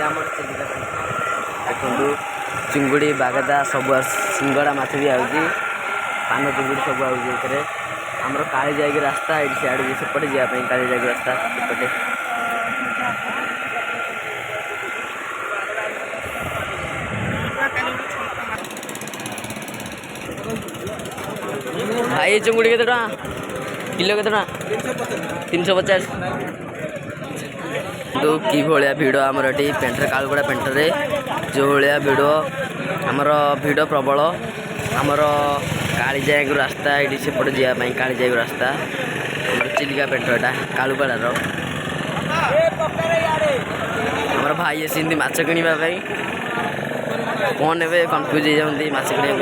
आम चिलिका देखो चिंगुड़ी बागदा सब सिंगड़ा माछ भी आउची पान चिंगुड़ी सब आउची आमर काली जाएगी रास्ता ये सियाड़े सेपटे जावाई काली जाएगी रास्ता सेपटे भाई चिंगुड़ी के किलो के 350 तो कि भाया भिड़ आमर ये पेंटर कालुगड़ा पेंटर जो भाया भिड़ आमर भिड़ प्रबल आमर काली जाएगी रास्ता ये सेपटे जावाई काली जाएगी रास्ता चिलिका पेंटरटा कालुगड़ार आमर भाई आसी माछ किणवाई कौन ए कन्फ्यूज हो जाती माछ किणा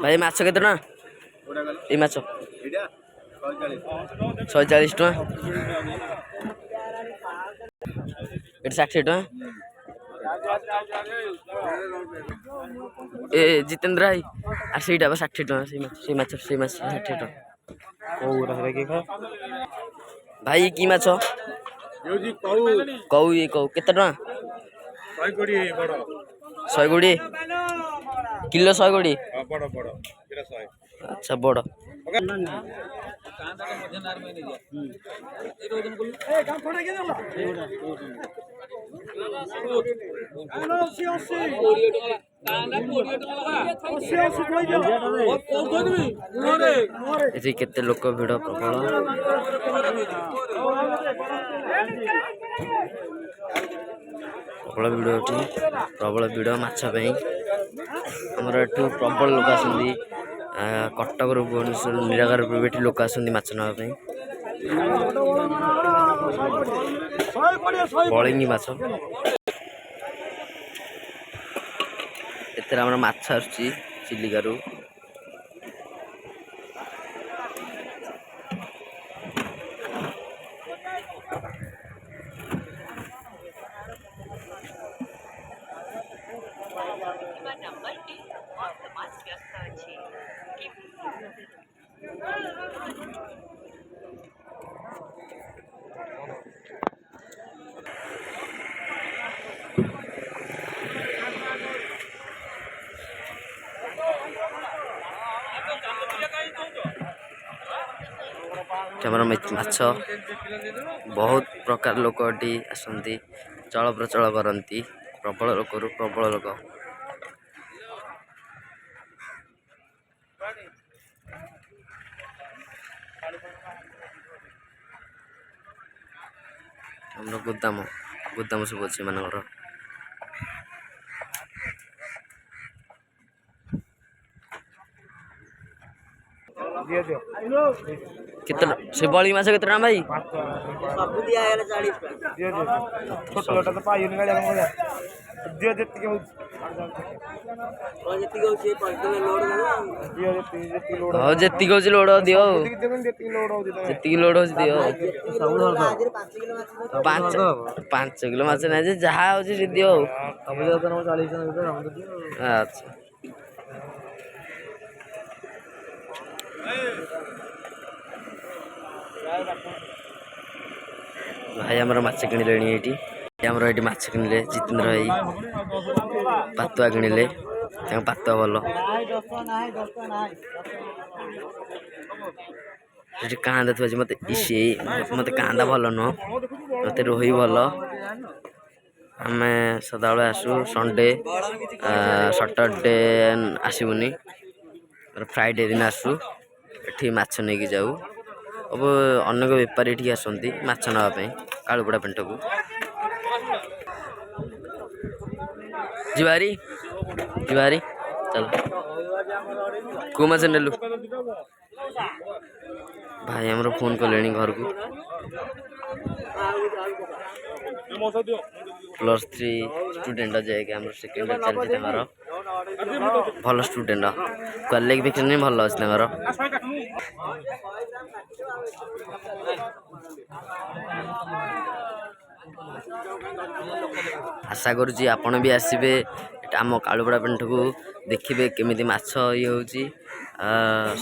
भाई माछ के ये माछ 140 टका ये 60 टका ए जितेंद्र भाई आ सहीटा 60 टका से माछ 60 टका भाई की माछ कौ ये कौ केते टका 120 किलो 120 अच्छा बड़ केते लोक भिड़ प्रबल प्रबल भिड़ प्रबल भिड़ माछपाई आमर एठू प्रबल लोक आसती कटक भुवनेश्वर निराकार भी लोक आसती माछ नापी बलिंगी माछ एथर आमर माछ आसुची चिलिकारु माछ बहुत प्रकार लोक आसती चल प्रचल करती प्रबल लोक प्रबल लोक हमर गोदाम सब अच्छे मानकर कितना से बड़ी माछ कितना टका भाई सब दिया है 40 टका छोटा तो पाई नहीं गाड़ी दियो जति हो और जति को से पलटे लोड दियो जति लोड हो जति को लोड दियो जति लोड हो दियो 5 किलो माछ ना जे जहा हो जे दियो सब जगह 40 जन भीतर हम दियो अच्छा भाई आमर माछ किणिले ये माछ किणिले जितेंद्र भाई पातुआ किणिले पातुआ भल कांदा थुआ मत मत कांदा भल नुह मत रोही भल आम सदा आसू संडे सटरडे आसबुनि फ्राइडे दिन आसू एठी माछ नहीं जाऊ अब अनेक बेपारी ये आसती माछ नापी कालुगड़ा पेंट को जीवारी चल को माछ नेलु भाई हमरो फोन कले घर को +3 स्टूडेंट जाए सेकेंड चलती ଭଲ ଷ୍ଟୁଡେଣ୍ଟ କ୍ୱାଲିଫିକେସନ୍ ବି ଭଲ ଅଛି ତାଙ୍କର। ଆଶା କରୁଛି ଆପଣ ବି ଆସିବେ ଆମ କାଳୁପଡ଼ା ପେଣ୍ଠକୁ ଦେଖିବେ କେମିତି ମାଛ ଇଏ ହେଉଛି।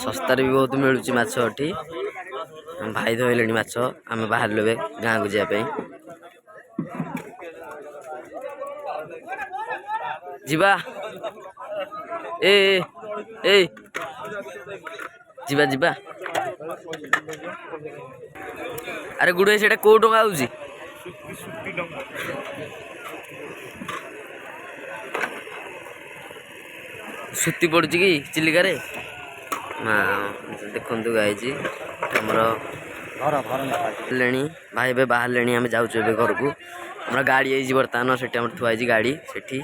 ଶସ୍ତାରେ ବି ବହୁତ ମିଳୁଛି ମାଛ ଏଠି। ଭାଇ ଧୋଇଲେଣି ମାଛ, ଆମେ ବାହାରିଲୁ ଏବେ ଗାଁକୁ ଯିବା ପାଇଁ। ଯିବା ଏ ଯିବା ଯିବା। ଆରେ ଗୁଡେ ସେଇଟା କୋଉ ଟଙ୍କା ହଉଛି? ସୁତି ପଡୁଛି କି ଚିଲିକାରେ? ନା ଦେଖନ୍ତୁ ଗାଇଛି ଆମର ହେଲେଣି ଭାଇ ଏବେ ବାହାରିଲେଣି। ଆମେ ଯାଉଛୁ ଏବେ ଘରକୁ। ଆମର ଗାଡ଼ି ହେଇଛି ବର୍ତ୍ତମାନ, ସେଠି ଆମର ଥୁଆ ହେଇଛି ଗାଡ଼ି ସେଠି।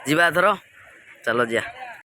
ଯିବା ଏଥର, ଚାଲ ଯିବା।